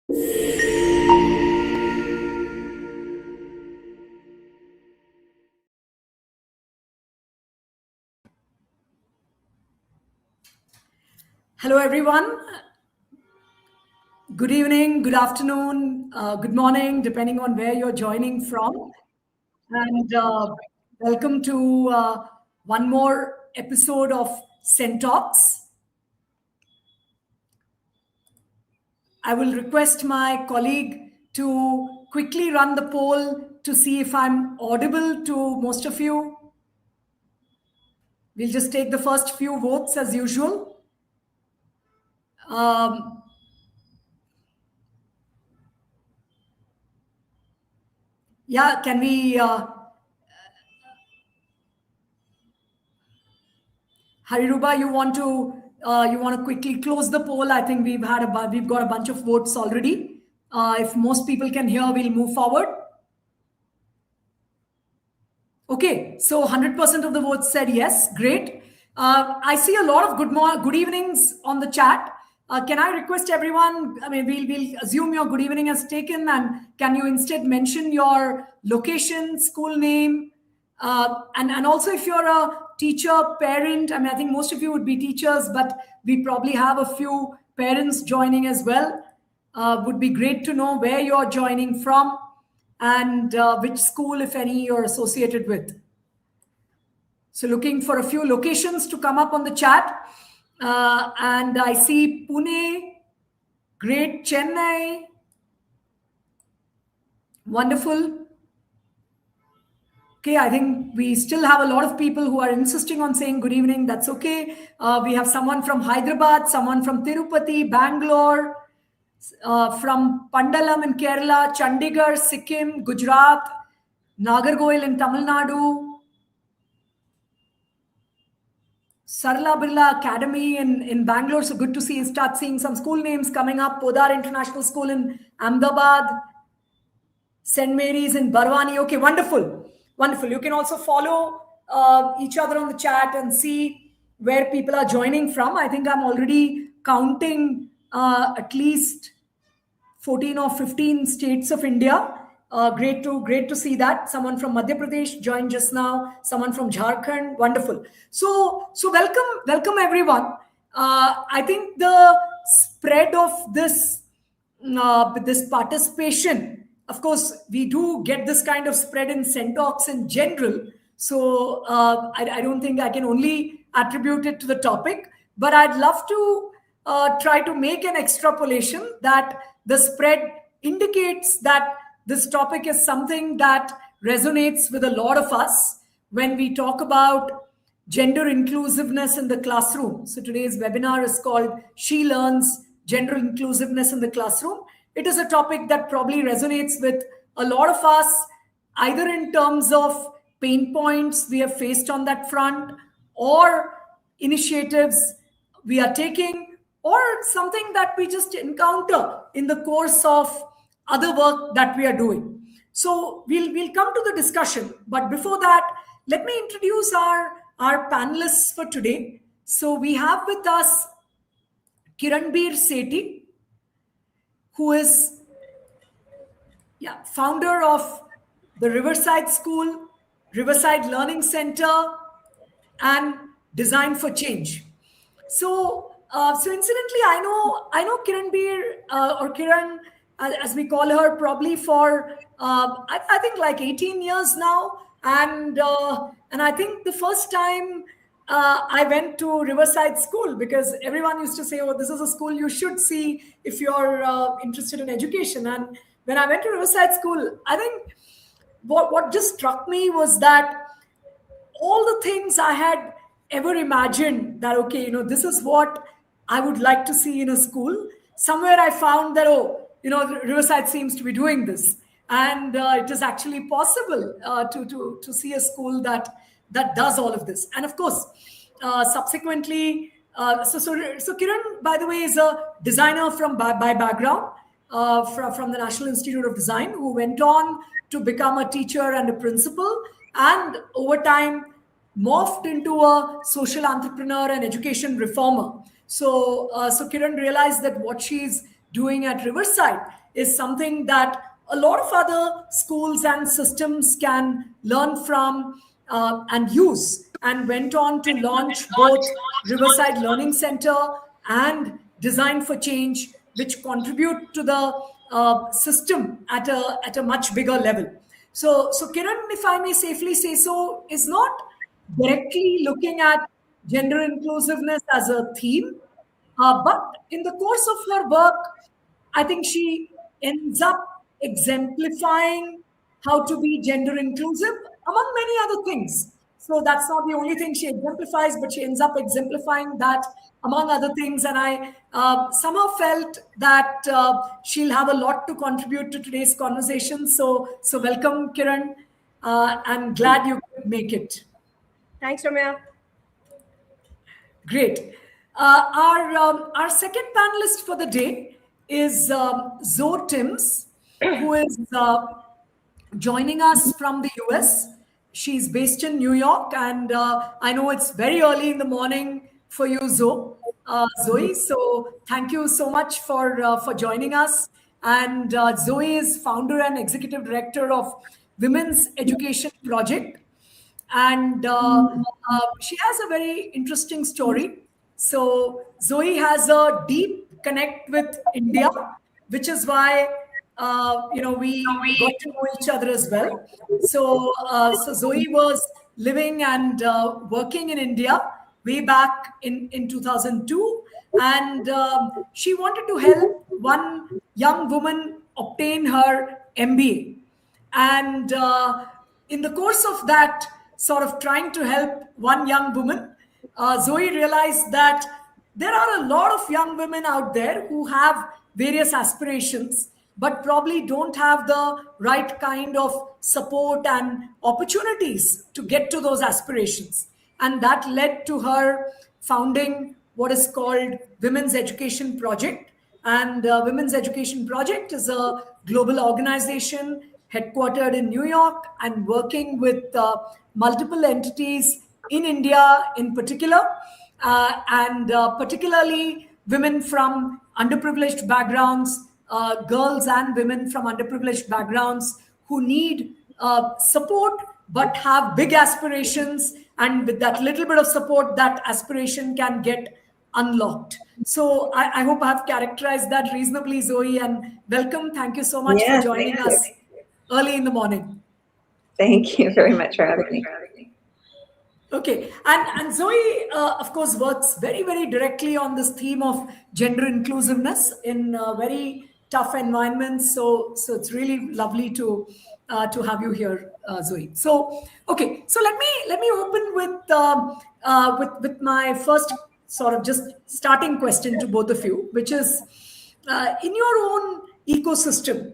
Hello, everyone. Good evening, good afternoon, good morning, depending on where you're joining from. And welcome to one more episode of CENTAlks. I will request my colleague to quickly run the poll to see if I'm audible to most of you. We'll just take the first few votes as usual. Yeah, can we, Hariruba, you want to quickly close the poll? I think we've got a bunch of votes already. If most people can hear, we'll move forward. Okay, so 100% of the votes said yes. Great. I see a lot of good evenings on the chat. Can I request everyone? I mean, we'll assume your good evening has taken, and can you instead mention your location, school name, and also if you're a teacher, parent. I mean, I think most of you would be teachers, but we probably have a few parents joining as well. Would be great to know where you're joining from and which school, if any, you're associated with. So looking for a few locations to come up on the chat. And I see Pune, great, Chennai, wonderful. Okay, I think we still have a lot of people who are insisting on saying good evening. That's okay. We have someone from Hyderabad, someone from Tirupati, Bangalore, from Pandalam in Kerala, Chandigarh, Sikkim, Gujarat, Nagargoil in Tamil Nadu, Sarla Birla Academy in Bangalore. So good to start seeing some school names coming up. Podar International School in Ahmedabad, St. Mary's in Barwani. Okay, wonderful. Wonderful. You can also follow each other on the chat and see where people are joining from. I think I'm already counting at least 14 or 15 states of India. Great to see that. Someone from Madhya Pradesh joined just now. Someone from Jharkhand. Wonderful. So welcome everyone. I think the spread of this participation. Of course, we do get this kind of spread in CENTAlks in general. So I don't think I can only attribute it to the topic, but I'd love to try to make an extrapolation that the spread indicates that this topic is something that resonates with a lot of us when we talk about gender inclusiveness in the classroom. So today's webinar is called She Learns Gender Inclusiveness in the Classroom. It is a topic that probably resonates with a lot of us, either in terms of pain points we have faced on that front, or initiatives we are taking, or something that we just encounter in the course of other work that we are doing. So we'll come to the discussion. But before that, let me introduce our panelists for today. So we have with us Kiranbir Sethi, who is founder of the Riverside School, Riverside Learning Center, and Design for Change. So incidentally, I know Kiranbir or Kiran, as we call her, probably for I think like 18 years now, and I think the first time I went to Riverside School, because everyone used to say, "Oh, this is a school you should see if you're interested in education." And when I went to Riverside School, I think what just struck me was that all the things I had ever imagined that, okay, this is what I would like to see in a school. Somewhere I found that, Riverside seems to be doing this. And it is actually possible to see a school that does all of this. And of course, subsequently, so Kiran, by the way, is a designer by background, from the National Institute of Design, who went on to become a teacher and a principal, and over time morphed into a social entrepreneur and education reformer. So Kiran realized that what she's doing at Riverside is something that a lot of other schools and systems can learn from and use, and went on to launch both Riverside Learning Center and Design for Change, which contribute to the system at a much bigger level. So Kiran, if I may safely say so, is not directly looking at gender inclusiveness as a theme, but in the course of her work, I think she ends up exemplifying how to be gender inclusive, among many other things. So that's not the only thing she exemplifies, but she ends up exemplifying that among other things. And I somehow felt that she'll have a lot to contribute to today's conversation. So welcome, Kiran. I'm glad you could make it. Thanks, Ramya. Great. Our second panelist for the day is Zoe Timms, who is joining us from the US. She's based in New York, and I know it's very early in the morning for you, Zoe. So thank you so much for joining us. And Zoe is founder and executive director of Women's Education Project, and she has a very interesting story. So Zoe has a deep connect with India, which is why we got to know each other as well. So Zoe was living and working in India way back in 2002, and she wanted to help one young woman obtain her MBA. And in the course of that, sort of trying to help one young woman, Zoe realized that there are a lot of young women out there who have various aspirations, but probably don't have the right kind of support and opportunities to get to those aspirations. And that led to her founding what is called Women's Education Project. And Women's Education Project is a global organization headquartered in New York and working with multiple entities in India in particular, and particularly women from underprivileged backgrounds, girls and women from underprivileged backgrounds who need support but have big aspirations. And with that little bit of support, that aspiration can get unlocked. So I hope I have characterized that reasonably, Zoe, and welcome. Thank you so much for joining us early in the morning. Thank you very much for having me. Okay, and Zoe, of course, works very, very directly on this theme of gender inclusiveness in very tough environments. So it's really lovely to have you here, Zoe. So okay, so let me open with my first sort of just starting question to both of you, which is in your own ecosystem,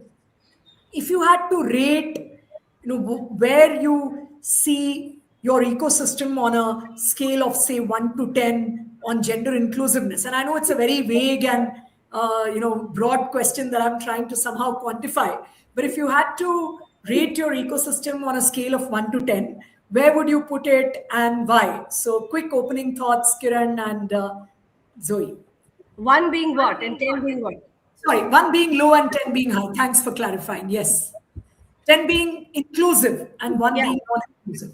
if you had to rate, where you see your ecosystem on a scale of say 1 to 10 on gender inclusiveness, and I know it's a very vague and broad question that I'm trying to somehow quantify, but if you had to rate your ecosystem on a scale of 1 to 10, where would you put it and why? So quick opening thoughts, Kiran and Zoe. 1 being what and 10 being what? Sorry, 1 being low and 10 being high. Thanks for clarifying. Yes. 10 being inclusive and 1 being non-inclusive.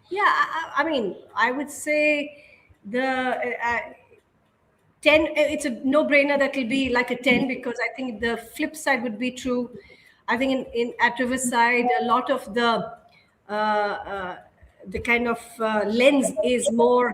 Yeah, I mean, I would say the 10, it's a no-brainer that will be like a 10, because I think the flip side would be true. I think at Riverside, a lot of the kind of lens is more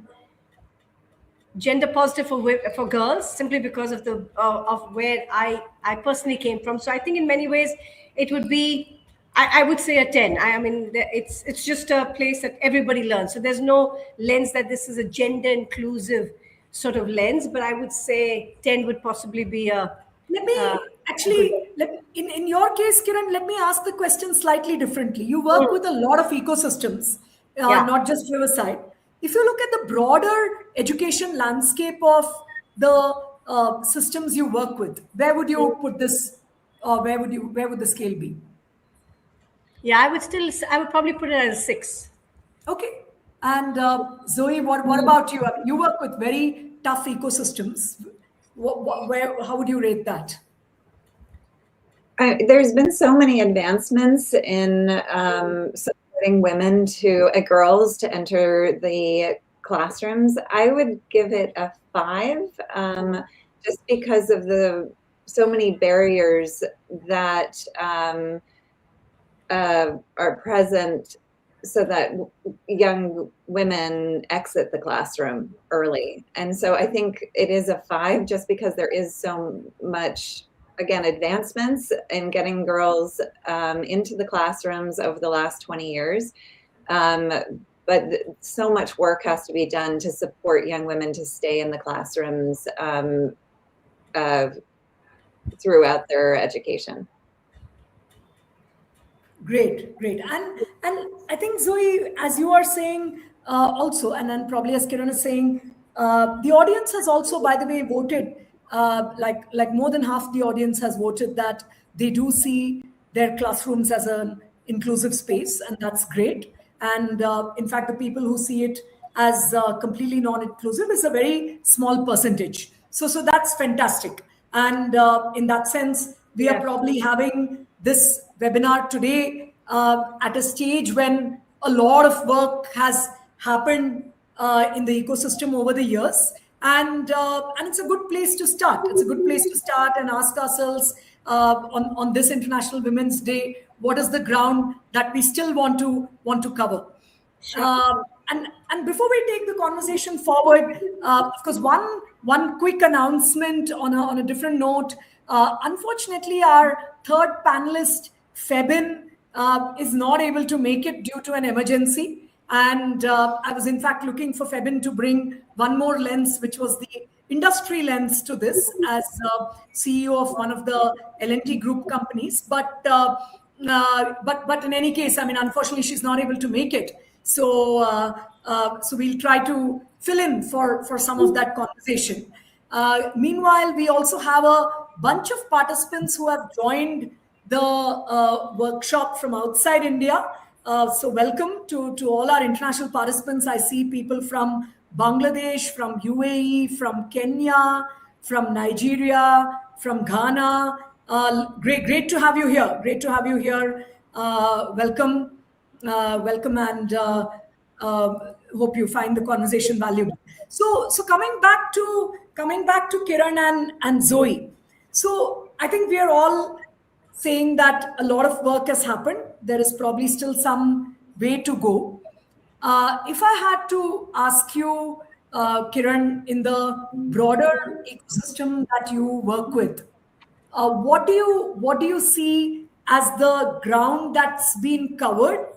gender positive for girls, simply because of the of where I personally came from. So I think in many ways it would be, I would say a 10. I mean, it's just a place that everybody learns. So there's no lens that this is a gender inclusive sort of lens, but I would say 10 would possibly be a. Let me in your case, Kiran, let me ask the question slightly differently. You work with a lot of ecosystems, not just Riverside. If you look at the broader education landscape of the systems you work with, where would you put this, or where would the scale be? Yeah, I would probably put it as a 6. Okay. And Zoe, what about you? You work with very tough ecosystems. How would you rate that? There's been so many advancements in supporting women girls to enter the classrooms. I would give it a 5, just because of so many barriers that are present, so that young women exit the classroom early. And so I think it is a 5, just because there is so much, again, advancements in getting girls into the classrooms over the last 20 years. But so much work has to be done to support young women to stay in the classrooms throughout their education. Great, great. And I think, Zoe, as you are saying, also, and then probably as Kiran is saying, the audience has also, by the way, voted. Like more than half the audience has voted that they do see their classrooms as an inclusive space, and that's great. And in fact, the people who see it as completely non-inclusive is a very small percentage. So that's fantastic. And in that sense, we are probably having this webinar today at a stage when a lot of work has happened in the ecosystem over the years, and it's a good place to start. It's a good place to start and ask ourselves on this International Women's Day, what is the ground that we still want to cover? Sure. And before we take the conversation forward, of course, one quick announcement on a different note. Unfortunately, our third panelist, Febin, is not able to make it due to an emergency. And I was in fact looking for Febin to bring one more lens, which was the industry lens to this, as CEO of one of the L&T group companies. But in any case, I mean, unfortunately, she's not able to make it. So we'll try to fill in for some of that conversation. Meanwhile, we also have a bunch of participants who have joined the workshop from outside India. So welcome to all our international participants. I see people from Bangladesh, from UAE, from Kenya, from Nigeria, from Ghana. Great to have you here. Great to have you here. Welcome. Welcome, and hope you find the conversation valuable. So coming back to Kiran and Zoe. So I think we are all saying that a lot of work has happened. There is probably still some way to go. If I had to ask you, Kiran, in the broader ecosystem that you work with, what do you see as the ground that's been covered,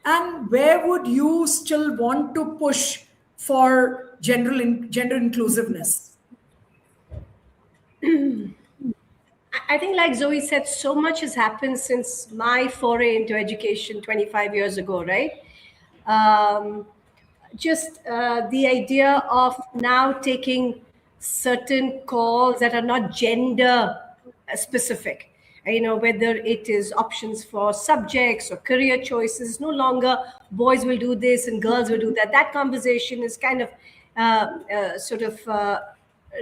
and where would you still want to push for gender inclusiveness? I think, like Zoe said, so much has happened since my foray into education 25 years ago, right? Just the idea of now taking certain calls that are not gender specific, whether it is options for subjects or career choices. No longer boys will do this and girls will do that. That conversation is kind of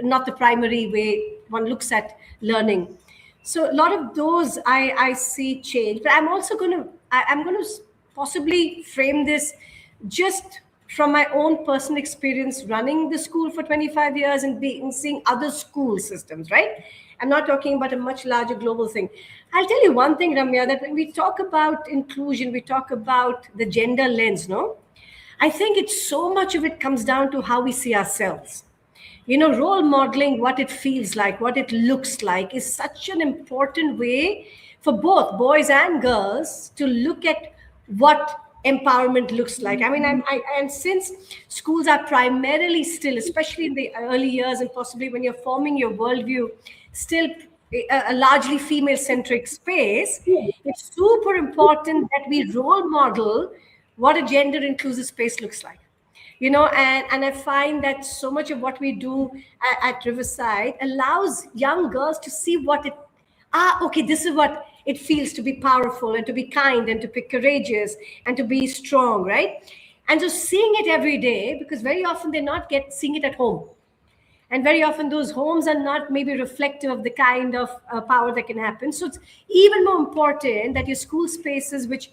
not the primary way one looks at learning. So a lot of those I see change. But I'm also going to possibly frame this just from my own personal experience running the school for 25 years and seeing other school systems, right? I'm not talking about a much larger global thing. I'll tell you one thing, Ramya, that when we talk about inclusion, we talk about the gender lens, no? I think it's so much of it comes down to how we see ourselves. Role modeling what it feels like, what it looks like is such an important way for both boys and girls to look at what empowerment looks like. I mean, and since schools are primarily still, especially in the early years and possibly when you're forming your worldview, still a largely female-centric space, it's super important that we role model what a gender-inclusive space looks like. And I find that so much of what we do at Riverside allows young girls to see okay, this is what it feels to be powerful and to be kind and to be courageous and to be strong, right? And so seeing it every day, because very often they're not seeing it at home. And very often those homes are not maybe reflective of the kind of power that can happen. So it's even more important that your school spaces, which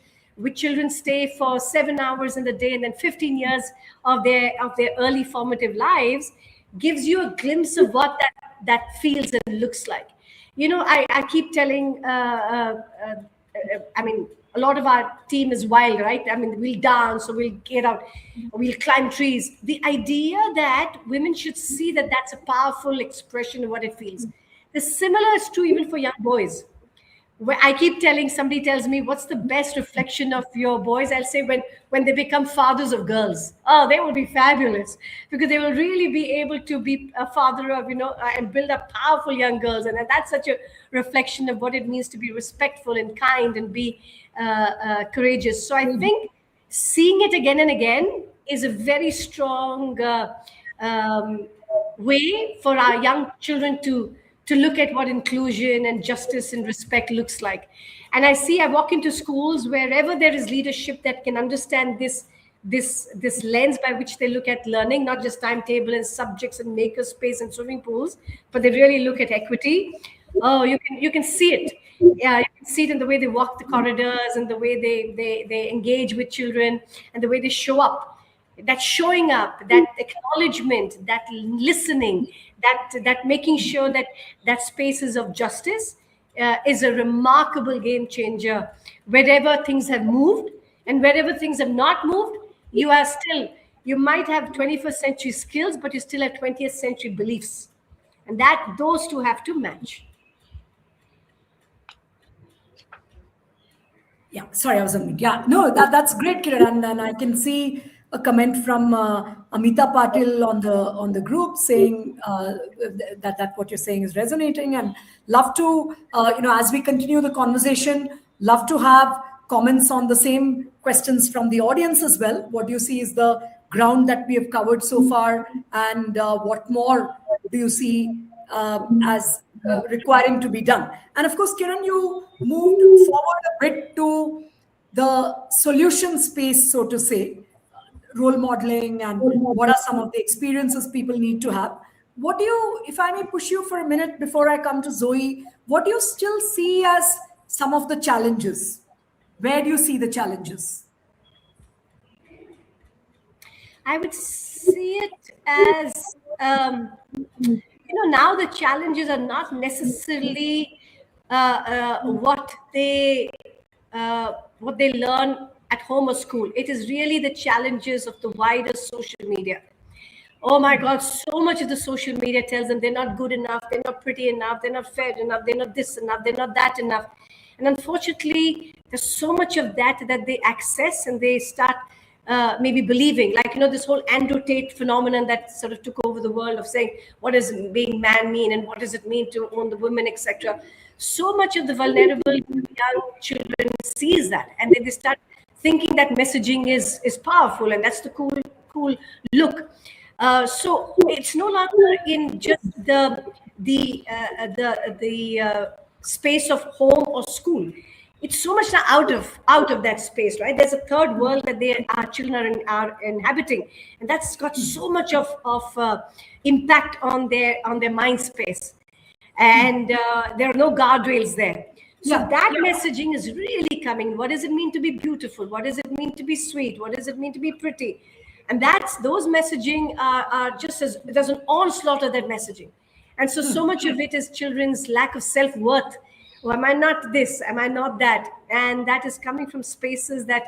children stay for 7 hours in the day and then 15 years of their early formative lives, gives you a glimpse of what that feels and looks like. I keep telling I mean, a lot of our team is wild, right? I mean, we'll dance, or we'll get out, or we'll climb trees. The idea that women should see that that's a powerful expression of what it feels. The similar is true even for young boys. Where I keep telling, somebody tells me, what's the best reflection of your boys? I'll say when they become fathers of girls. Oh, they will be fabulous, because they will really be able to be a father of, and build up powerful young girls. And that's such a reflection of what it means to be respectful and kind and be courageous. So I think seeing it again and again is a very strong way for our young children to look at what inclusion and justice and respect looks like. And I walk into schools wherever there is leadership that can understand this lens by which they look at learning, not just timetable and subjects and maker space and swimming pools, but they really look at equity. Oh, you can see it. Yeah, you can see it in the way they walk the corridors and the way they engage with children and the way they show up. That showing up, that acknowledgement, that listening, that making sure that spaces of justice is a remarkable game changer. Wherever things have moved and wherever things have not moved, you might have 21st century skills, but you still have 20th century beliefs, and that those two have to match. Yeah, sorry, I was on mute. Yeah, no, that's great, Kiran, and I can see a comment from Amita Patil on the group saying that what you're saying is resonating, and love to as we continue the conversation, love to have comments on the same questions from the audience as well. What do you see is the ground that we have covered so far, and what more do you see as requiring to be done? And of course, Kiran, you moved forward a bit to the solution space, so to say, role modeling, and what are some of the experiences people need to have. What do you, if I may push you for a minute before I come to Zoe, what do you still see as some of the challenges? Where do you see the challenges? I would see it as, now the challenges are not necessarily what they learn at home or school. It is really the challenges of the wider social media. Oh my God, so much of the social media tells them they're not good enough, they're not pretty enough, they're not fair enough, they're not this enough, they're not that enough. And unfortunately, there's so much of that they access, and they start maybe believing, like, this whole Andrew Tate phenomenon that sort of took over the world of saying, what does being man mean, and what does it mean to own the women, etc. So much of the vulnerable young children sees that, and then they start thinking that messaging is powerful, and that's the cool look. So it's no longer in just the space of home or school. It's so much now out of that space, right? There's a third world that our children are inhabiting, and that's got so much of impact on their mind space, and there are no guardrails there. So that messaging is really coming. What does it mean to be beautiful? What does it mean to be sweet? What does it mean to be pretty? And those messaging are just as there's an onslaught of that messaging, and so much of it is children's lack of self-worth. Oh, am I not this? Am I not that? And that is coming from spaces that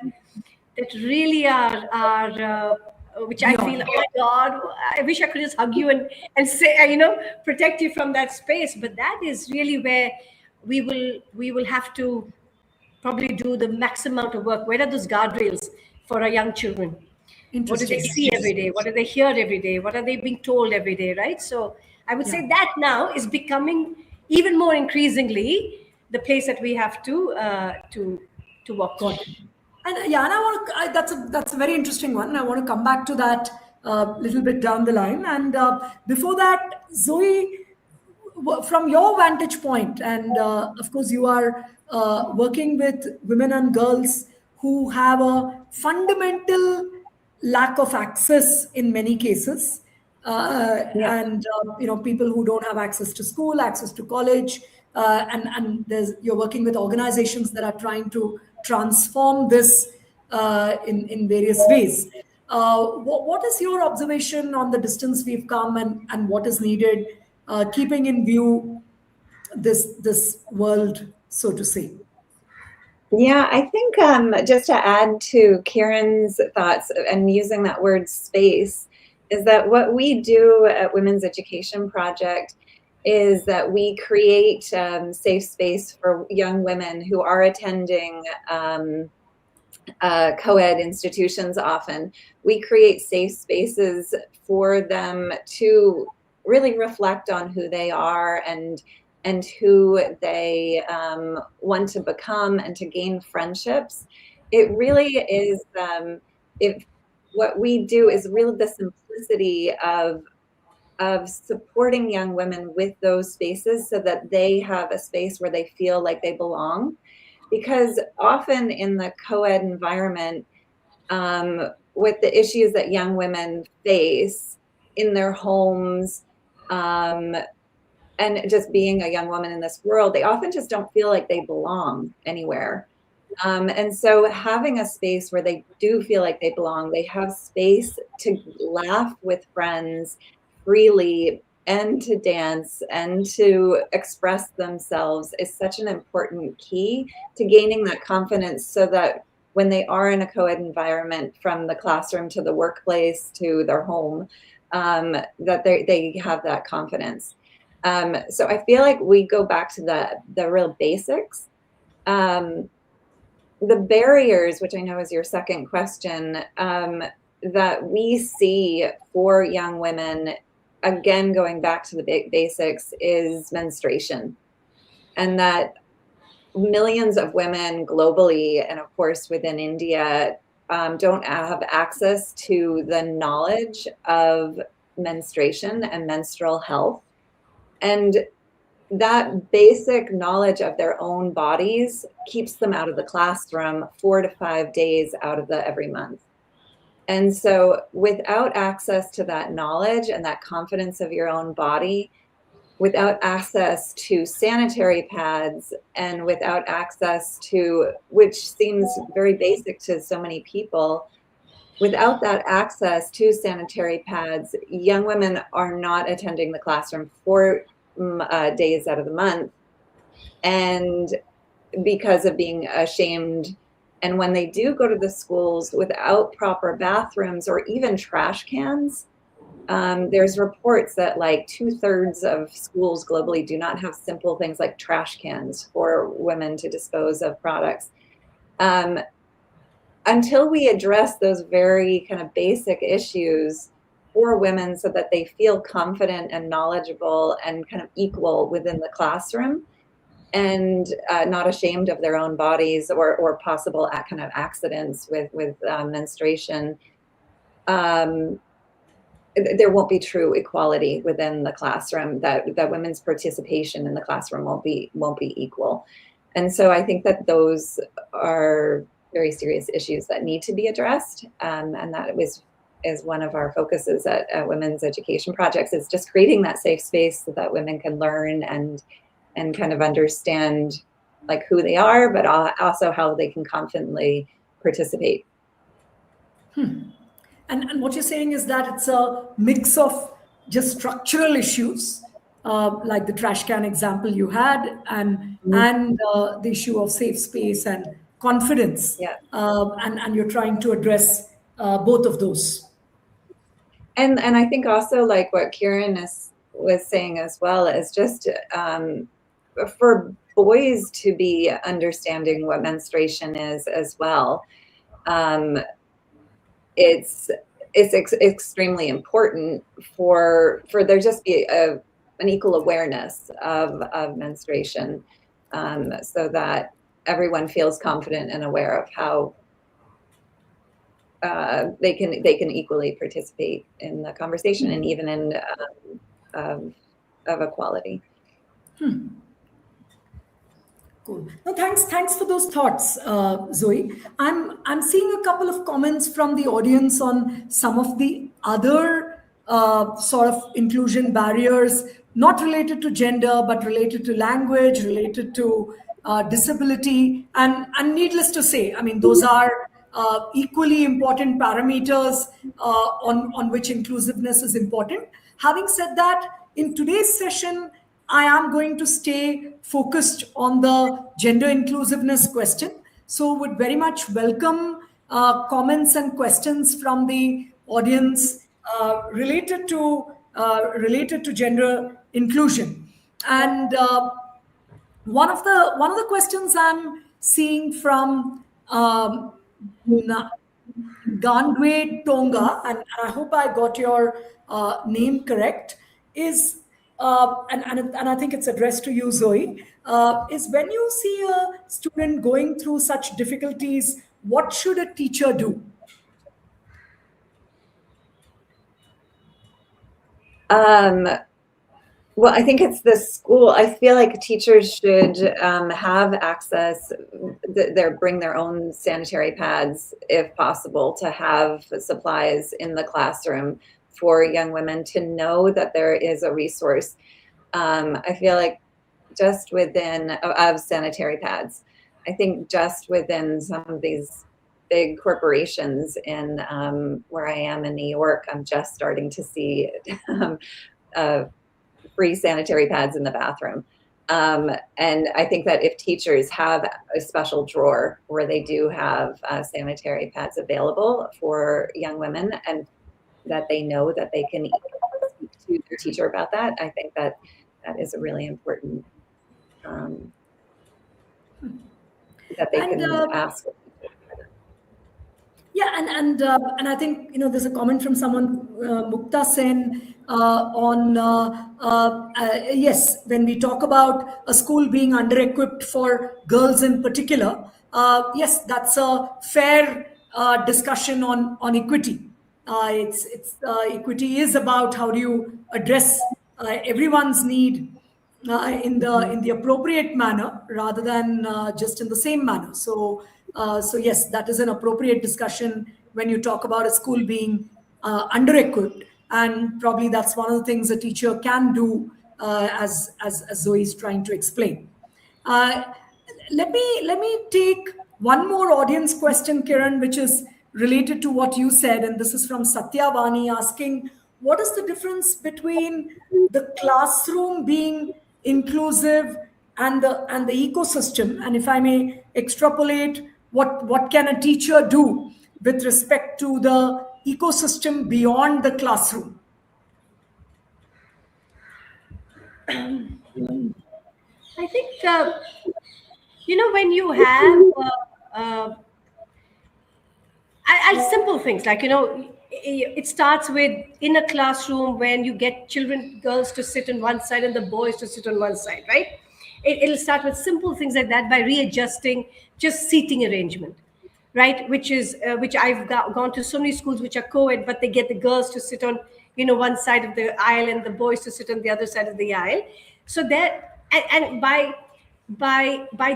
really are which I feel, oh my God, I wish I could just hug you and say, protect you from that space. But that is really where we will have to probably do the maximum amount of work. Where are those guardrails for our young children? What do they see every day? What do they hear every day? What are they being told every day, right? So I would say that now is becoming even more increasingly the place that we have to work on. And and I want to, that's a very interesting one. I want to come back to that a little bit down the line. And before that, Zoe, from your vantage point, and of course you are working with women and girls who have a fundamental lack of access in many cases and people who don't have access to school, access to college, and you're working with organizations that are trying to transform this in various ways. What is your observation on the distance we've come, and what is needed, keeping in view this world, so to say? Yeah, I think just to add to Kieran's thoughts and using that word space, is that what we do at Women's Education Project is that we create safe space for young women who are attending co-ed institutions often. We create safe spaces for them to really reflect on who they are and who they want to become, and to gain friendships. It really is, what we do is really the simplicity of supporting young women with those spaces so that they have a space where they feel like they belong. Because often in the co-ed environment, with the issues that young women face in their homes, and just being a young woman in this world, they often just don't feel like they belong anywhere. And so having a space where they do feel like they belong, they have space to laugh with friends freely and to dance and to express themselves is such an important key to gaining that confidence, so that when they are in a co-ed environment, from the classroom to the workplace to their home, that they have that confidence. So I feel like we go back to the real basics. The barriers, which I know is your second question, that we see for young women, again, going back to the basics, is menstruation. And that millions of women globally, and of course within India, don't have access to the knowledge of menstruation and menstrual health. And that basic knowledge of their own bodies keeps them out of the classroom 4 to 5 days out of every month. And so without access to that knowledge and that confidence of your own body, without access to sanitary pads, and without access to, which seems very basic to so many people, without that access to sanitary pads, young women are not attending the classroom 4 days out of the month, and because of being ashamed. And when they do go to the schools without proper bathrooms or even trash cans, there's reports that like 2/3 of schools globally do not have simple things like trash cans for women to dispose of products. Until we address those very kind of basic issues for women, so that they feel confident and knowledgeable and kind of equal within the classroom, and not ashamed of their own bodies or possible kind of accidents with menstruation, there won't be true equality within the classroom. That women's participation in the classroom won't be equal. And so I think that those are very serious issues that need to be addressed, and that is one of our focuses at Women's Education Projects, is just creating that safe space so that women can learn and kind of understand like who they are, but also how they can confidently participate. And what you're saying is that it's a mix of just structural issues, like the trash can example you had, and the issue of safe space and confidence. Yeah. And you're trying to address both of those. And I think also like what Kieran was saying as well, is just for boys to be understanding what menstruation is as well. It's extremely important for there just be an equal awareness of menstruation, so that everyone feels confident and aware of how they can equally participate in the conversation and even in of equality. Cool. No, thanks for those thoughts, Zoe. I'm seeing a couple of comments from the audience on some of the other sort of inclusion barriers, not related to gender, but related to language, related to disability. And needless to say, I mean, those are equally important parameters on which inclusiveness is important. Having said that, in today's session, I am going to stay focused on the gender inclusiveness question. So would very much welcome comments and questions from the audience related to gender inclusion. And one of the questions I'm seeing from Gandwe Tonga, and I hope I got your name correct, is, and I think it's addressed to you, Zoe, is when you see a student going through such difficulties, what should a teacher do? Well, I think it's the school. I feel like teachers should have access, bring their own sanitary pads if possible, to have supplies in the classroom for young women to know that there is a resource. I feel like just within of sanitary pads, I think just within some of these big corporations in where I am in New York, I'm just starting to see free sanitary pads in the bathroom. And I think that if teachers have a special drawer where they do have sanitary pads available for young women, and that they know that they can speak to their teacher about that, I think that that is a really important, that they can ask. Yeah, and I think, you know, there's a comment from someone, Mukta Sen, on yes, when we talk about a school being under-equipped for girls in particular, yes, that's a fair discussion on equity. It's equity is about how do you address everyone's need in the appropriate manner rather than just in the same manner. So yes, that is an appropriate discussion when you talk about a school being under-equipped, and probably that's one of the things a teacher can do, as Zoe is trying to explain. Let me take one more audience question, Kiran, which is related to what you said, and this is from Satyavani asking, what is the difference between the classroom being inclusive and the ecosystem? And if I may extrapolate, what can a teacher do with respect to the ecosystem beyond the classroom? I think, when you have simple things like, it starts with in a classroom when you get girls to sit on one side and the boys to sit on one side, right? It'll start with simple things like that, by readjusting just seating arrangement, right? Which I've gone to so many schools which are co-ed, but they get the girls to sit on, one side of the aisle and the boys to sit on the other side of the aisle. So that, and by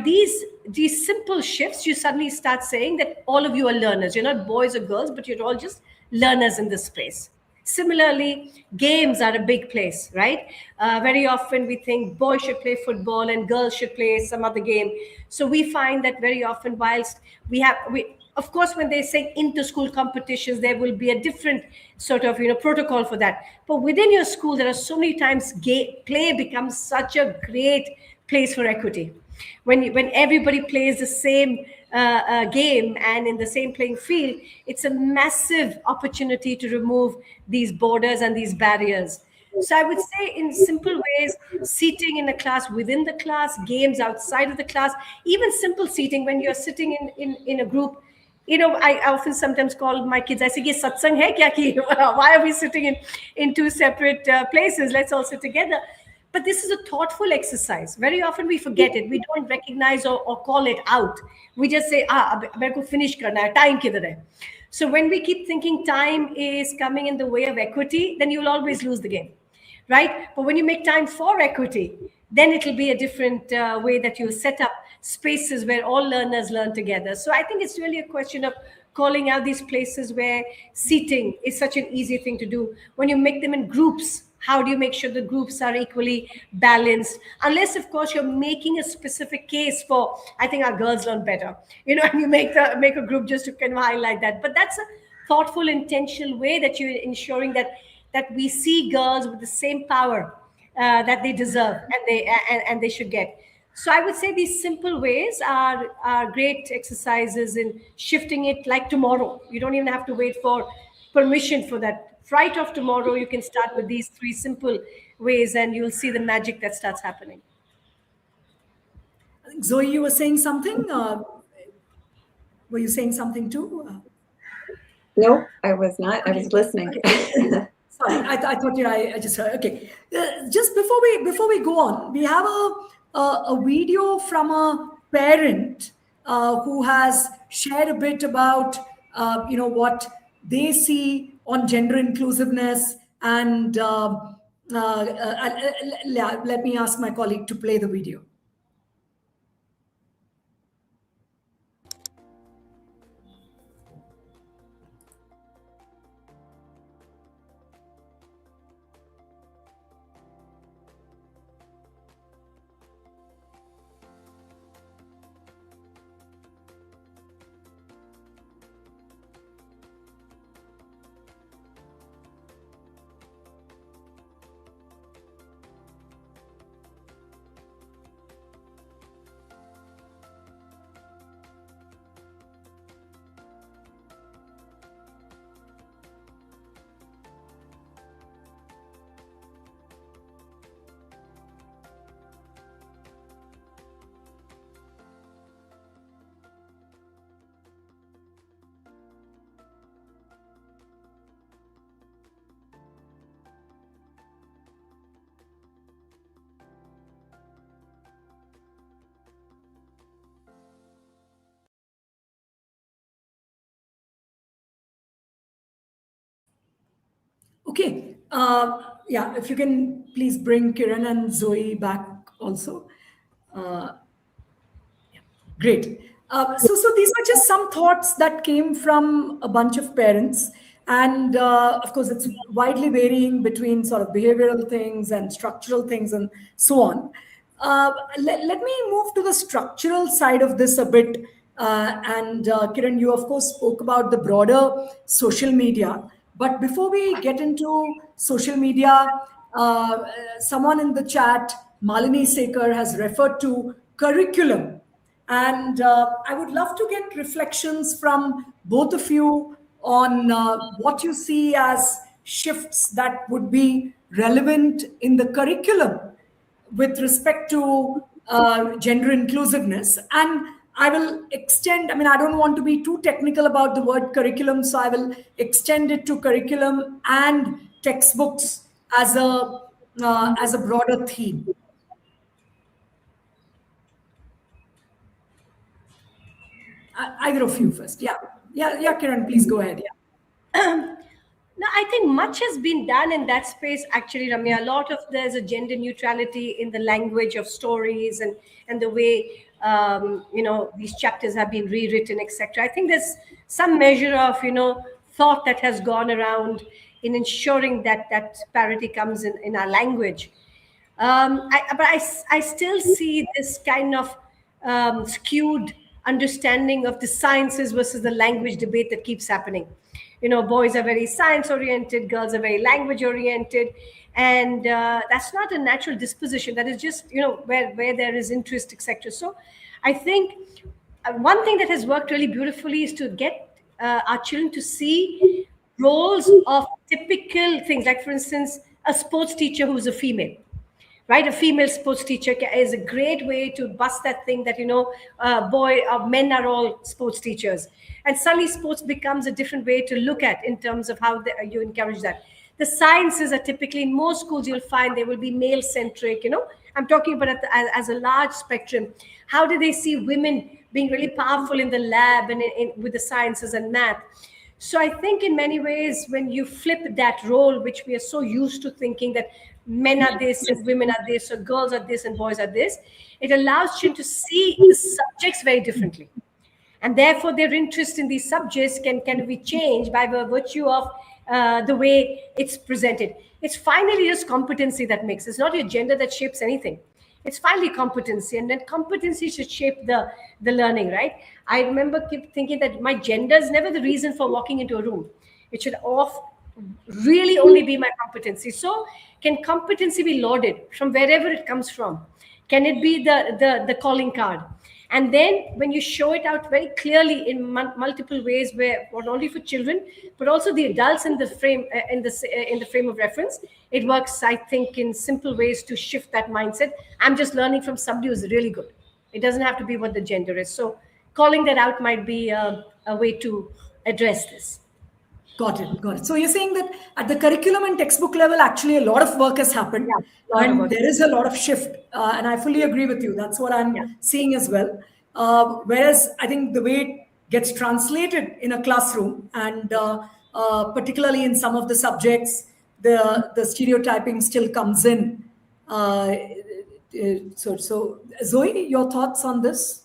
these simple shifts, you suddenly start saying that all of you are learners. You're not boys or girls, but you're all just learners in this space. Similarly, games are a big place, right? Very often we think boys should play football and girls should play some other game. So we find that very often, whilst of course, when they say inter-school competitions, there will be a different sort of protocol for that. But within your school, there are so many times play becomes such a great place for equity. When everybody plays the same game and in the same playing field, it's a massive opportunity to remove these borders and these barriers. So I would say, in simple ways, seating in a class, within the class, games outside of the class, even simple seating when you're sitting in a group. I often sometimes call my kids, I say, "Ye satsang hai kya ki? Why are we sitting in two separate places? Let's all sit together." But this is a thoughtful exercise. Very often we forget it. We don't recognize or call it out. We just say, mere ko finish karna hai, time kidhar hai. So when we keep thinking time is coming in the way of equity, then you'll always lose the game, right? But when you make time for equity, then it'll be a different way that you set up spaces where all learners learn together. So I think it's really a question of calling out these places where seating is such an easy thing to do. When you make them in groups, how do you make sure the groups are equally balanced? Unless, of course, you're making a specific case for, I think our girls learn better, and you make a group just to kind of highlight that. But that's a thoughtful, intentional way that you're ensuring that we see girls with the same power that they deserve and they should get. So I would say these simple ways are great exercises in shifting it like tomorrow. You don't even have to wait for permission for that. Right off tomorrow, you can start with these 3 simple ways and you'll see the magic that starts happening. Zoe, you were saying something? Were you saying something too? No, I was not. I was listening. Sorry, I thought I just heard. Okay, just before we go on, we have a video from a parent who has shared a bit about what they see on gender inclusiveness, and let me ask my colleague to play the video. Okay. Yeah, if you can please bring Kiran and Zoe back also. Great. So these are just some thoughts that came from a bunch of parents. And of course, it's widely varying between sort of behavioral things and structural things and so on. Let me move to the structural side of this a bit. And Kiran, you of course spoke about the broader social media. But before we get into social media, someone in the chat, Malini Sekar, has referred to curriculum. And I would love to get reflections from both of you on what you see as shifts that would be relevant in the curriculum with respect to gender inclusiveness. And I will extend, I don't want to be too technical about the word curriculum, so I will extend it to curriculum and textbooks as a broader theme. Either of you first. Yeah, Kiran, please go ahead. Yeah. No, I think much has been done in that space, actually, Ramya. There's a gender neutrality in the language of stories and the way, these chapters have been rewritten, etc. I think there's some measure of, thought that has gone around in ensuring that parity comes in our language. But I still see this kind of skewed understanding of the sciences versus the language debate that keeps happening. Boys are very science oriented, girls are very language oriented, and that's not a natural disposition. That is just where there is interest, etc. So I think one thing that has worked really beautifully is to get our children to see roles of typical things, like for instance a sports teacher who's a female. Right, a female sports teacher is a great way to bust that thing that men are all sports teachers, and suddenly sports becomes a different way to look at in terms of how you encourage that. The sciences are typically, in most schools you'll find they will be male centric. I'm talking about as a large spectrum. How do they see women being really powerful in the lab and with the sciences and math? So I think in many ways, when you flip that role, which we are so used to thinking that men are this and women are this, or girls are this and boys are this, it allows you to see the subjects very differently. And therefore, their interest in these subjects can be changed by the virtue of the way it's presented. It's finally just competency that makes. It's not your gender that shapes anything. It's finally competency, and then competency should shape the learning, right? I remember keep thinking that my gender is never the reason for walking into a room. It should really only be my competency. So can competency be lauded from wherever it comes from? Can it be the calling card? And then when you show it out very clearly in multiple ways, where not only for children but also the adults in the frame in the frame of reference, it works, I think, in simple ways to shift that mindset. I'm just learning from somebody who's really good. It doesn't have to be what the gender is. So calling that out might be a way to address this. Got it. Got it. So you're saying that at the curriculum and textbook level, actually a lot of work has happened, and there is a lot of shift. And I fully agree with you. That's what I'm seeing as well. Whereas I think the way it gets translated in a classroom, and particularly in some of the subjects, the stereotyping still comes in. So Zoe, your thoughts on this?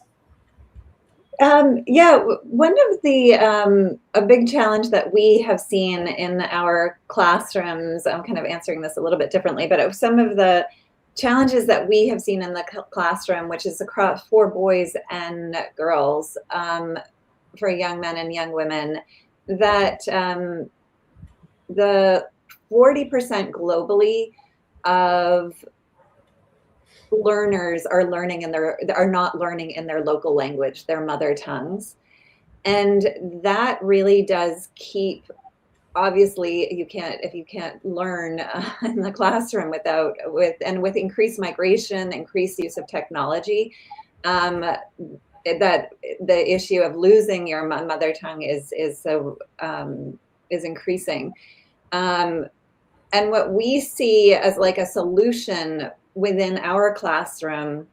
Yeah, one of the a big challenge that we have seen in our classrooms, I'm kind of answering this a little bit differently, but some of the challenges that we have seen in the classroom, which is across for boys and girls, for young men and young women, that the 40% globally of learners are not learning in their local language, their mother tongues. And that really does keep, obviously if you can't learn in the classroom with increased migration, increased use of technology, that the issue of losing your mother tongue is increasing. And what we see as like a solution within our classroom,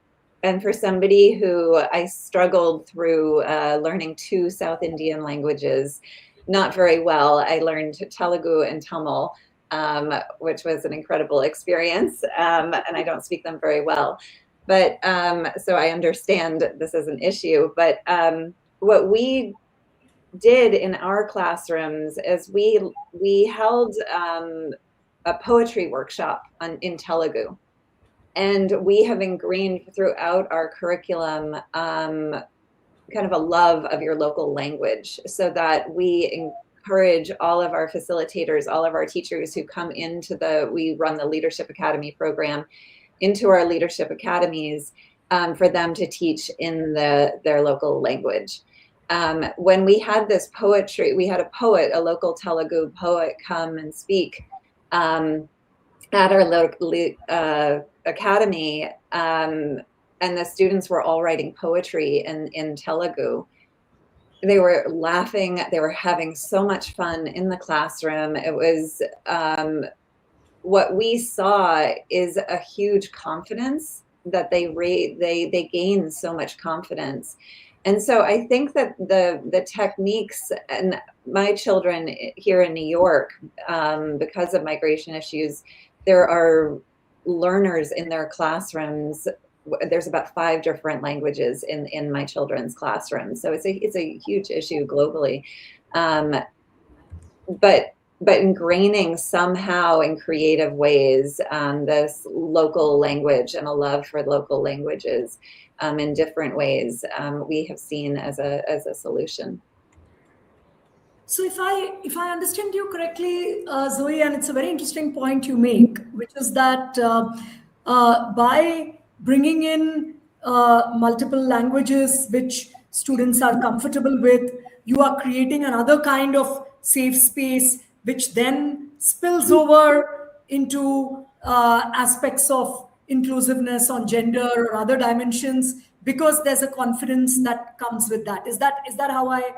and for somebody who I struggled through learning 2 South Indian languages not very well. I learned Telugu and Tamil, which was an incredible experience, and I don't speak them very well. But so I understand this is an issue. But what we did in our classrooms is we held a poetry workshop in Telugu. And we have ingrained throughout our curriculum kind of a love of your local language, so that we encourage all of our facilitators, all of our teachers who come into we run the Leadership Academy program, into our leadership academies, for them to teach in their local language. When we had this poetry, we had a local Telugu poet come and speak at our local academy, and the students were all writing poetry in Telugu. They were laughing. They were having so much fun in the classroom. It was what we saw is a huge confidence that they gain so much confidence. And so I think that the techniques, and my children here in New York, because of migration issues, there are learners in their classrooms. There's about 5 different languages in my children's classrooms. So it's a huge issue globally. But ingraining somehow in creative ways this local language and a love for local languages in different ways, we have seen as a solution. So if I understand you correctly, Zoe, and it's a very interesting point you make, which is that by bringing in multiple languages which students are comfortable with, you are creating another kind of safe space, which then spills over into aspects of inclusiveness on gender or other dimensions, because there's a confidence that comes with that. Is that how I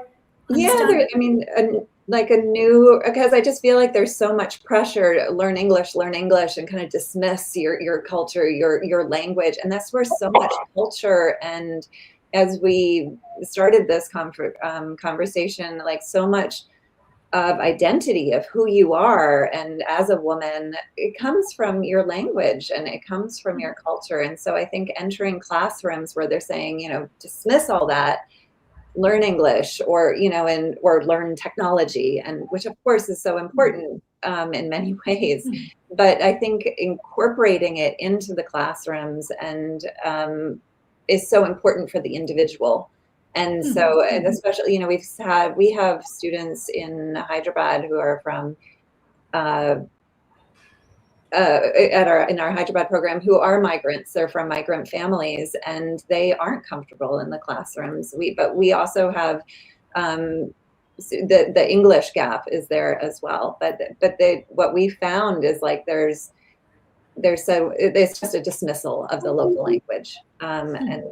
understand? Yeah, like a new, because I just feel like there's so much pressure to learn English, and kind of dismiss your culture, your language. And that's where so much culture, and as we started this conversation, like so much of identity of who you are, and as a woman, it comes from your language and it comes from your culture. And so I think entering classrooms where they're saying, dismiss all that, learn English or, or learn technology, and which of course is so important in many ways. But I think incorporating it into the classrooms and is so important for the individual. And so, and especially, we have students in Hyderabad who are from in our Hyderabad program who are migrants. They're from migrant families, and they aren't comfortable in the classrooms. But we also have the English gap is there as well. But what we found is like it's just a dismissal of the local language, and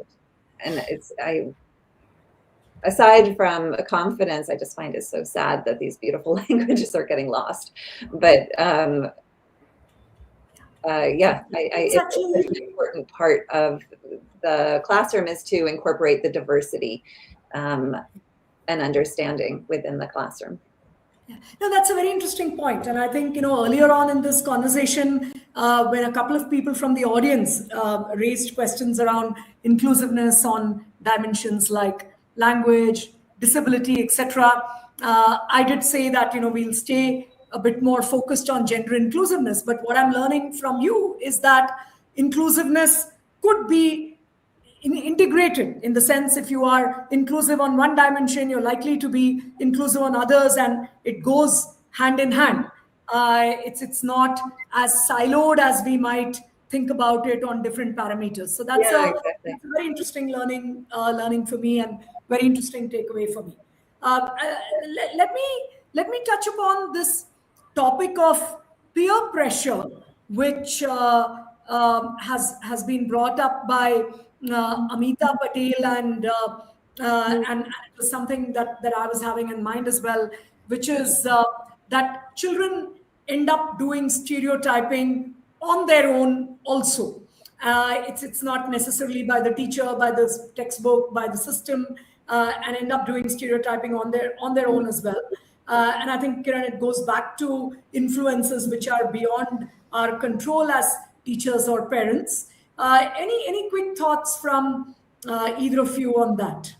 aside from confidence, I just find it so sad that these beautiful languages are getting lost. But it's an important part of the classroom is to incorporate the diversity and understanding within the classroom. Yeah. No, that's a very interesting point. And I think, earlier on in this conversation, when a couple of people from the audience raised questions around inclusiveness on dimensions like language, disability, etc., I did say that, we'll stay a bit more focused on gender inclusiveness. But what I'm learning from you is that inclusiveness could be integrated, in the sense if you are inclusive on one dimension, you're likely to be inclusive on others, and it goes hand in hand. It's not as siloed as we might think about it on different parameters. So that's exactly. a very interesting learning for me, and very interesting takeaway for me. Let me touch upon this topic of peer pressure, which has been brought up by Amita Patel, and it was something that I was having in mind as well, which is that children end up doing stereotyping on their own also. It's not necessarily by the teacher, by the textbook, by the system, and end up doing stereotyping on their own as well. And I think, Kiran, it goes back to influences which are beyond our control as teachers or parents. Any quick thoughts from either of you on that?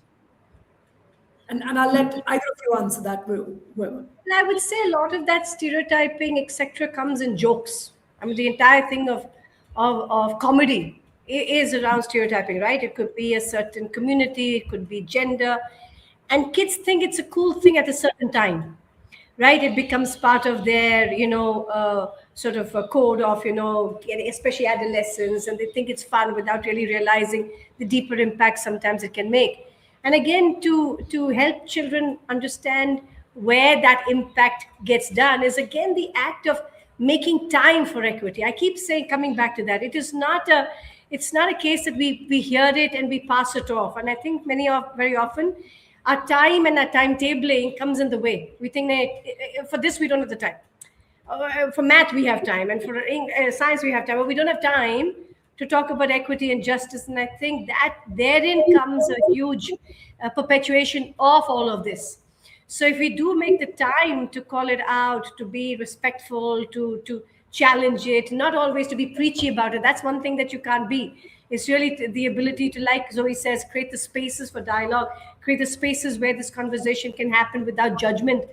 And I'll let either of you answer that. Whoever. I would say a lot of that stereotyping, etc., comes in jokes. I mean, the entire thing of comedy is around stereotyping, right? It could be a certain community, it could be gender, and kids think it's a cool thing at a certain time, right? It becomes part of their, sort of a code of, especially adolescents, and they think it's fun without really realizing the deeper impact sometimes it can make. And again, to help children understand where that impact gets done is again the act of making time for equity. I keep saying, coming back to that, it's not a case that we hear it and we pass it off. And I think very often our time and our timetabling comes in the way. We think that for this we don't have the time. For math we have time, and for science we have time, but we don't have time to talk about equity and justice. And I think that therein comes a huge perpetuation of all of this. So if we do make the time to call it out, to be respectful, to challenge it, not always to be preachy about it. That's one thing that you can't be. It's really the ability to, like Zoe says, create the spaces for dialogue, create the spaces where this conversation can happen without judgment.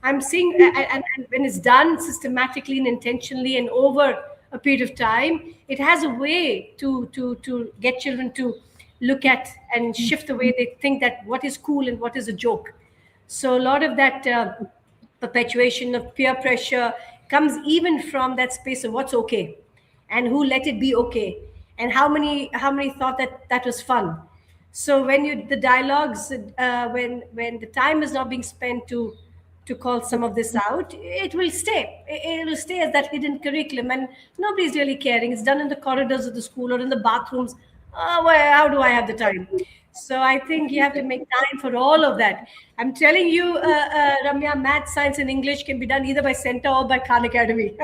I'm seeing, and when it's done systematically and intentionally and over a period of time, it has a way to get children to look at and shift the way they think that what is cool and what is a joke. So a lot of that perpetuation of peer pressure comes even from that space of what's okay and who let it be okay, and how many thought that was fun. So when the dialogues, when the time is not being spent to call some of this out, it will stay. It will stay as that hidden curriculum, and nobody's really caring. It's done in the corridors of the school or in the bathrooms. How do I have the time? So I think you have to make time for all of that. I'm telling you, Ramya, math, science, and English can be done either by CENTA or by Khan Academy,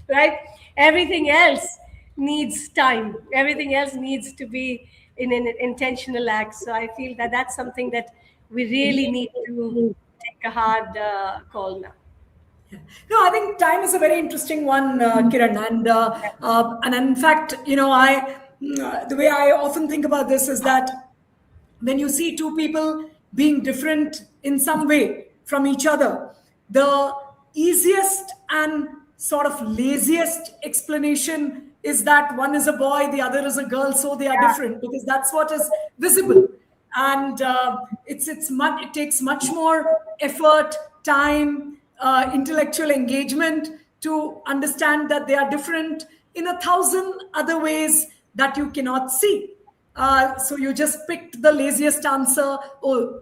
right? Everything else needs time. Everything else needs to be in an intentional act. So I feel that that's something that we really need to take a hard call now. Yeah. No, I think time is a very interesting one, Kiran, and in fact, the way I often think about this is that when you see two people being different in some way from each other, the easiest and sort of laziest explanation is that one is a boy, the other is a girl, so they are different, because that's what is visible. And it takes much more effort, time, intellectual engagement to understand that they are different in 1,000 other ways that you cannot see. So you just picked the laziest answer. Oh,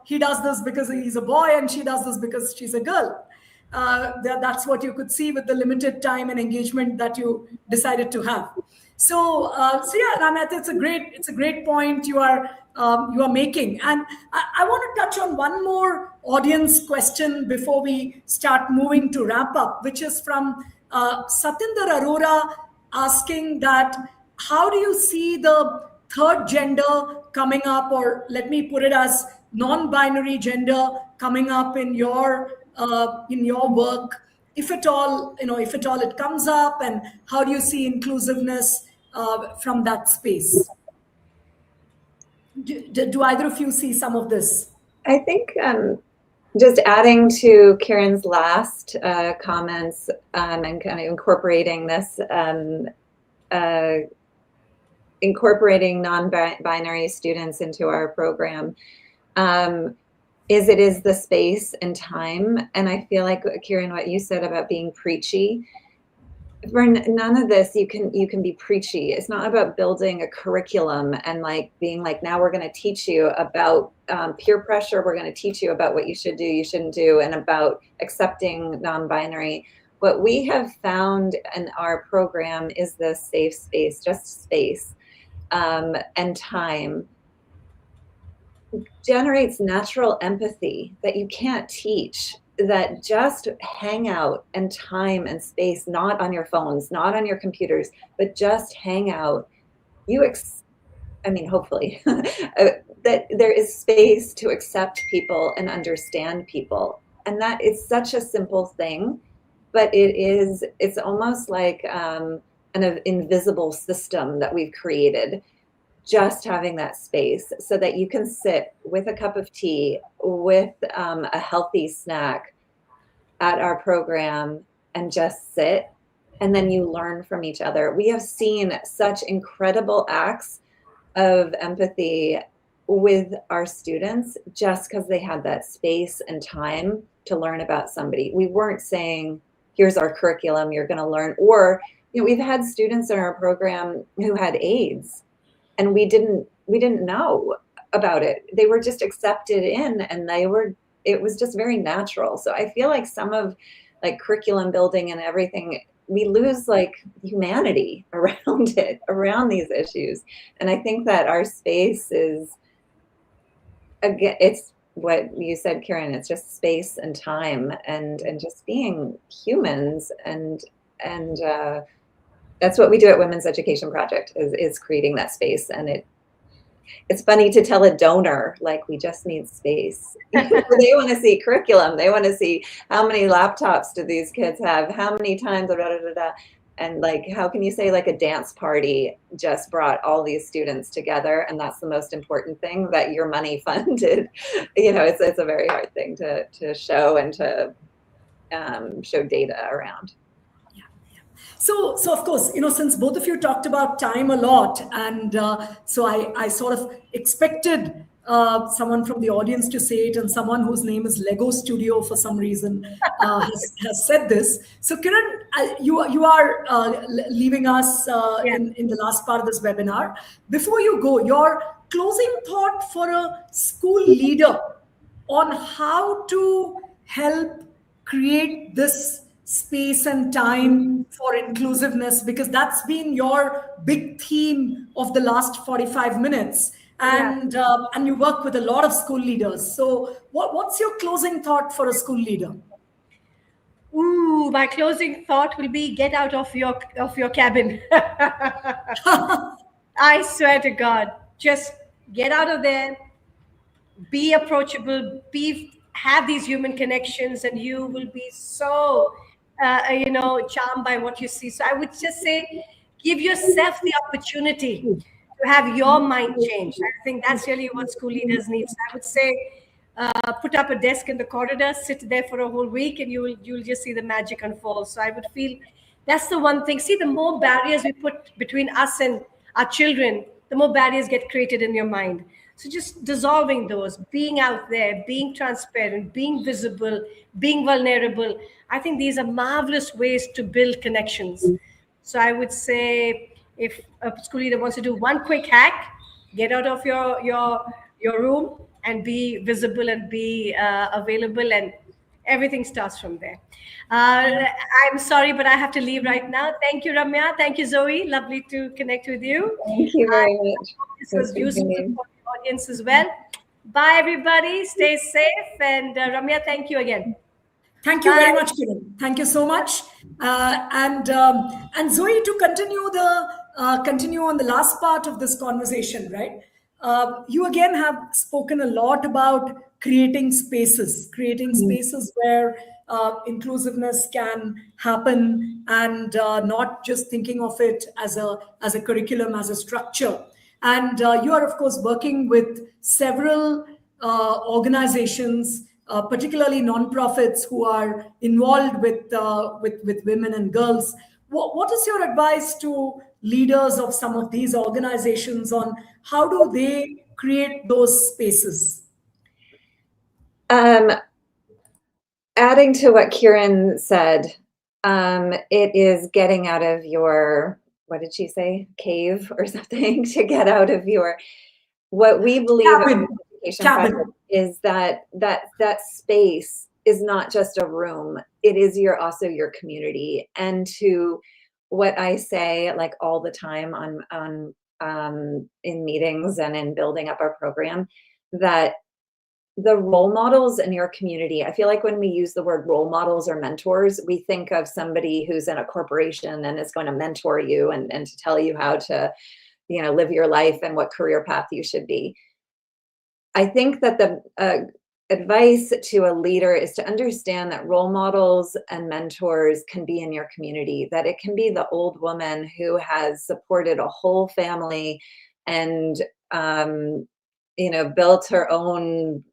he does this because he's a boy and she does this because she's a girl. That's what you could see with the limited time and engagement that you decided to have. So yeah, Ramya, it's a great point you are making. And I want to touch on one more audience question before we start moving to wrap up, which is from Satinder Arora, asking that how do you see the third gender coming up, or let me put it as non-binary gender coming up in your work, if at all it comes up, and how do you see inclusiveness from that space? Do either of you see some of this? I think just adding to Kiran's last comments and kind of incorporating this, incorporating non-binary students into our program, it is the space and time. And I feel like, Kiran, what you said about being preachy, for none of this you can be preachy. It's not about building a curriculum and like being like, now we're going to teach you about peer pressure, we're going to teach you about what you should do, you shouldn't do, and about accepting non-binary. What we have found in our program is the safe space, just space and time, generates natural empathy that you can't teach, that just hang out and time and space, not on your phones, not on your computers, but just hang out. Hopefully, that there is space to accept people and understand people. And that is such a simple thing, but it's almost like an invisible system that we've created, just having that space so that you can sit with a cup of tea, with a healthy snack at our program and just sit, and then you learn from each other. We have seen such incredible acts of empathy with our students just because they had that space and time to learn about somebody. We weren't saying, here's our curriculum, you're going to learn. Or, we've had students in our program who had AIDS, and we didn't know about it. They were just accepted in, and it was just very natural. So I feel like some of like curriculum building and everything, we lose like humanity around these issues. And I think that our space is, again, it's what you said, Kiran, it's just space and time and just being humans. And that's what we do at Women's Education Project, is creating that space. And it's funny to tell a donor, like, we just need space. They want to see curriculum. They want to see how many laptops do these kids have, how many times, and like, how can you say like a dance party just brought all these students together, and that's the most important thing that your money funded. It's a very hard thing to show and to show data around. So of course, since both of you talked about time a lot, and so I sort of expected someone from the audience to say it, and someone whose name is Lego Studio for some reason has said this. So Kiran, you are leaving us in the last part of this webinar. Before you go, your closing thought for a school leader on how to help create this space and time for inclusiveness, because that's been your big theme of the last 45 minutes, and you work with a lot of school leaders. So what's your closing thought for a school leader? Ooh, my closing thought will be, get out of your cabin. I swear to God, just get out of there, be approachable, have these human connections, and you will be so charmed by what you see. So I would just say, give yourself the opportunity to to have your mind changed. I think that's really what school leaders need. So I would say, put up a desk in the corridor, sit there for a whole week, and you'll just see the magic unfold. So I would feel that's the one thing. See, the more barriers we put between us and our children, the more barriers get created in your mind. So just dissolving those, being out there, being transparent, being visible, being vulnerable. I think these are marvelous ways to build connections. So I would say, if a school leader wants to do one quick hack, get out of your room and be visible and be available, and everything starts from there. I'm sorry, but I have to leave right now. Thank you, Ramya. Thank you, Zoe. Lovely to connect with you. Thank you very much. This was useful for the audience as well. Bye, everybody. Stay safe. And Ramya, thank you again. Thank you very much, Kiran. Thank you so much. And Zoe, to continue on the last part of this conversation, right? You again have spoken a lot about creating spaces where inclusiveness can happen, and not just thinking of it as a curriculum, as a structure. And you are, of course, working with several organizations, particularly nonprofits, who are involved with women and girls. What is your advice to leaders of some of these organizations on how do they create those spaces? Adding to what Kiran said, it is getting out of your, what did she say, cave or something, to get out of your, what we believe in education practice is that space is not just a room, it is also your community. And to what I say, like, all the time in meetings and in building up our program, that the role models in your community, I feel like when we use the word role models or mentors, we think of somebody who's in a corporation and is going to mentor you and to tell you how to, live your life and what career path you should be. I think that the advice to a leader is to understand that role models and mentors can be in your community, that it can be the old woman who has supported a whole family and, built her own,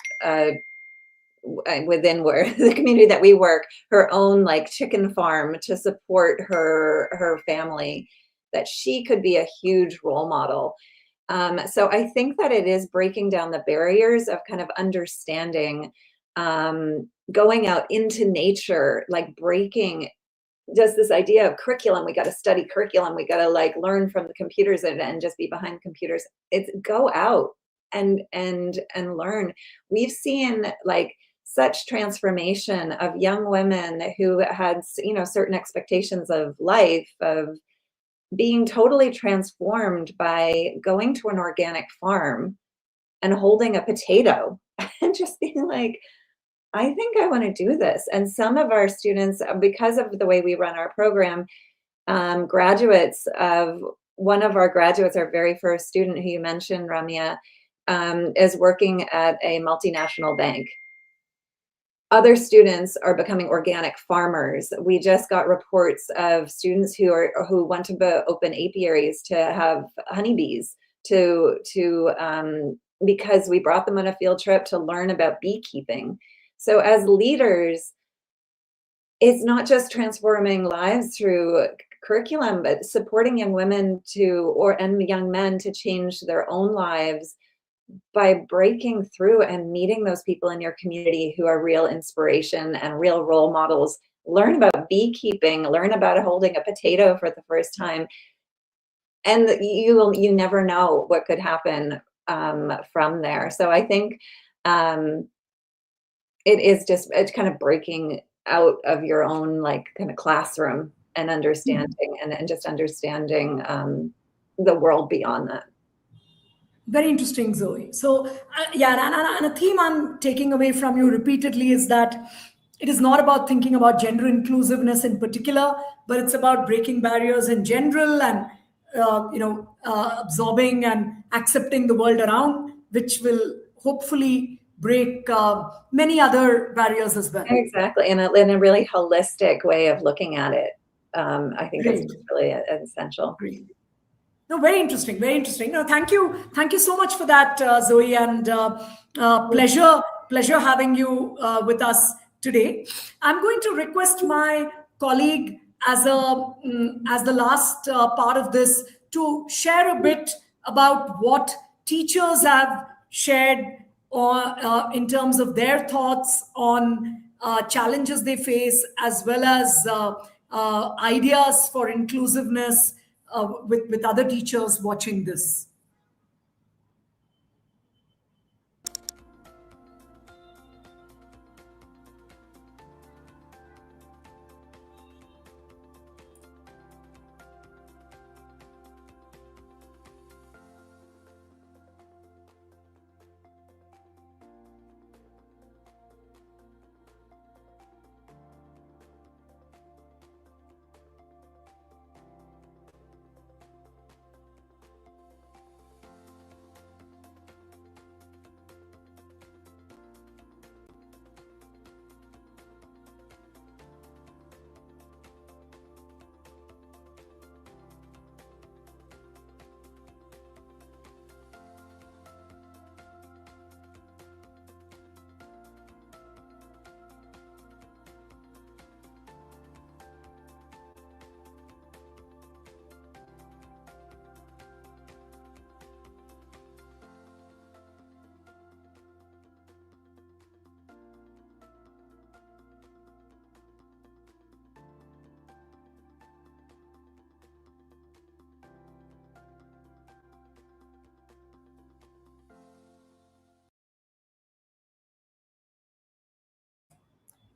within where the community that we work, her own like chicken farm to support her family, that she could be a huge role model. So I think that it is breaking down the barriers of kind of understanding, going out into nature, like breaking just this idea of curriculum. We got to study curriculum. We got to like learn from the computers and just be behind computers. It's go out and learn. We've seen like such transformation of young women who had, certain expectations of life, of being totally transformed by going to an organic farm and holding a potato and just being like, I think I want to do this. And some of our students, because of the way we run our program, graduates of one of our graduates, our very first student who you mentioned, Ramya, is working at a multinational bank. Other students are becoming organic farmers. We just got reports of students who want to open apiaries to have honeybees because we brought them on a field trip to learn about beekeeping. So as leaders, it's not just transforming lives through curriculum, but supporting young women and young men to change their own lives by breaking through and meeting those people in your community who are real inspiration and real role models. Learn about beekeeping, learn about holding a potato for the first time. And you never know what could happen from there. So I think it's kind of breaking out of your own like kind of classroom and understanding and just understanding the world beyond that. Very interesting, Zoe. So, and a theme I'm taking away from you repeatedly is that it is not about thinking about gender inclusiveness in particular, but it's about breaking barriers in general and, absorbing and accepting the world around, which will hopefully break many other barriers as well. Exactly, in a really holistic way of looking at it. I think Great. it's really essential. Great. No, very interesting, very interesting. No, thank you so much for that, Zoe, and pleasure having you with us today. I'm going to request my colleague as the last part of this to share a bit about what teachers have shared or in terms of their thoughts on challenges they face, as well as ideas for inclusiveness with other teachers watching this.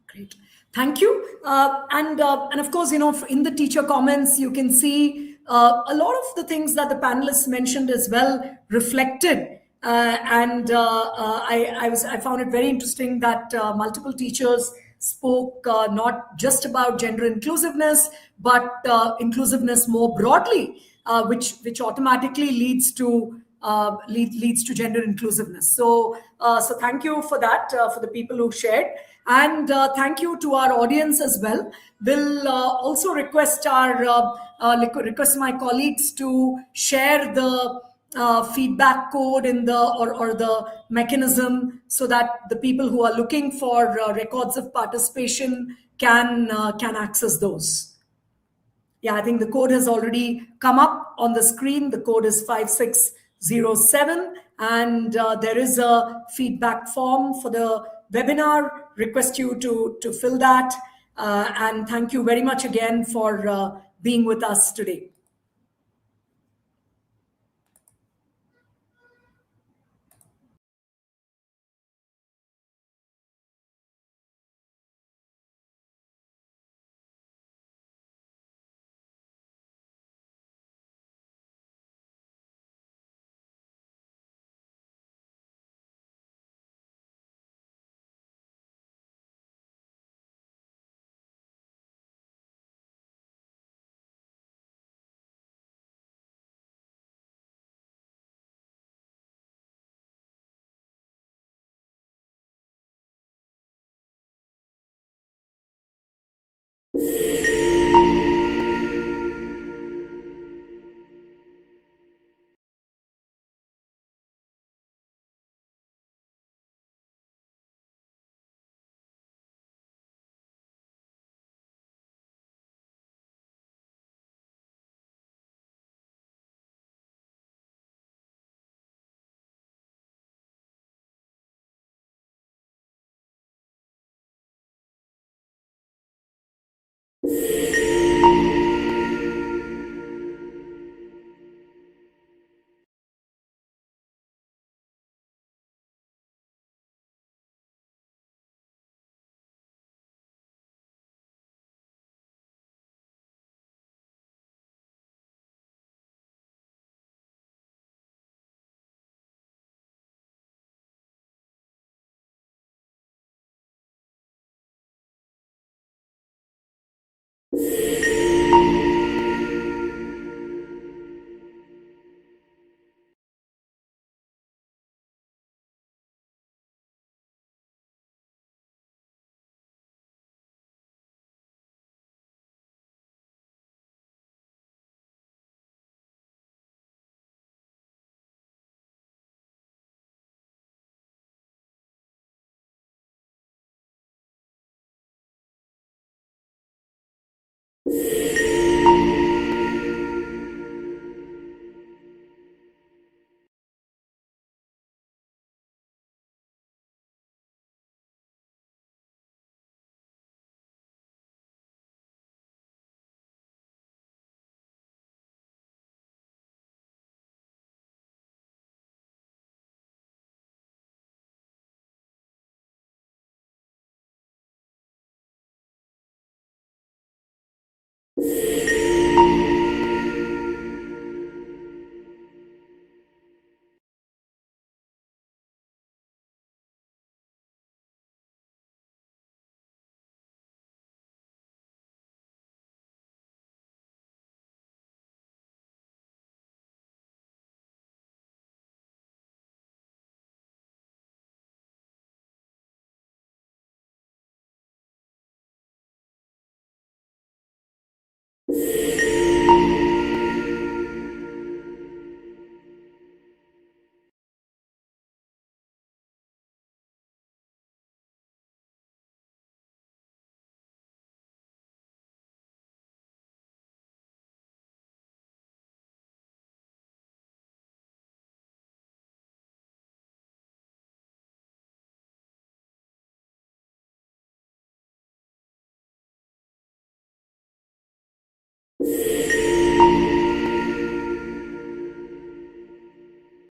Great. Thank you. And of course, in the teacher comments, you can see a lot of the things that the panelists mentioned as well reflected. I found it very interesting that multiple teachers spoke not just about gender inclusiveness, but inclusiveness more broadly, which automatically leads to gender inclusiveness. So thank you for that, for the people who shared. And thank you to our audience as well. We'll also request request my colleagues to share the feedback code in the or the mechanism, so that the people who are looking for records of participation can access those. Yeah, I think the code has already come up on the screen. The code is 5607, and there is a feedback form for the webinar. Request you to fill that. And thank you very much again for being with us today.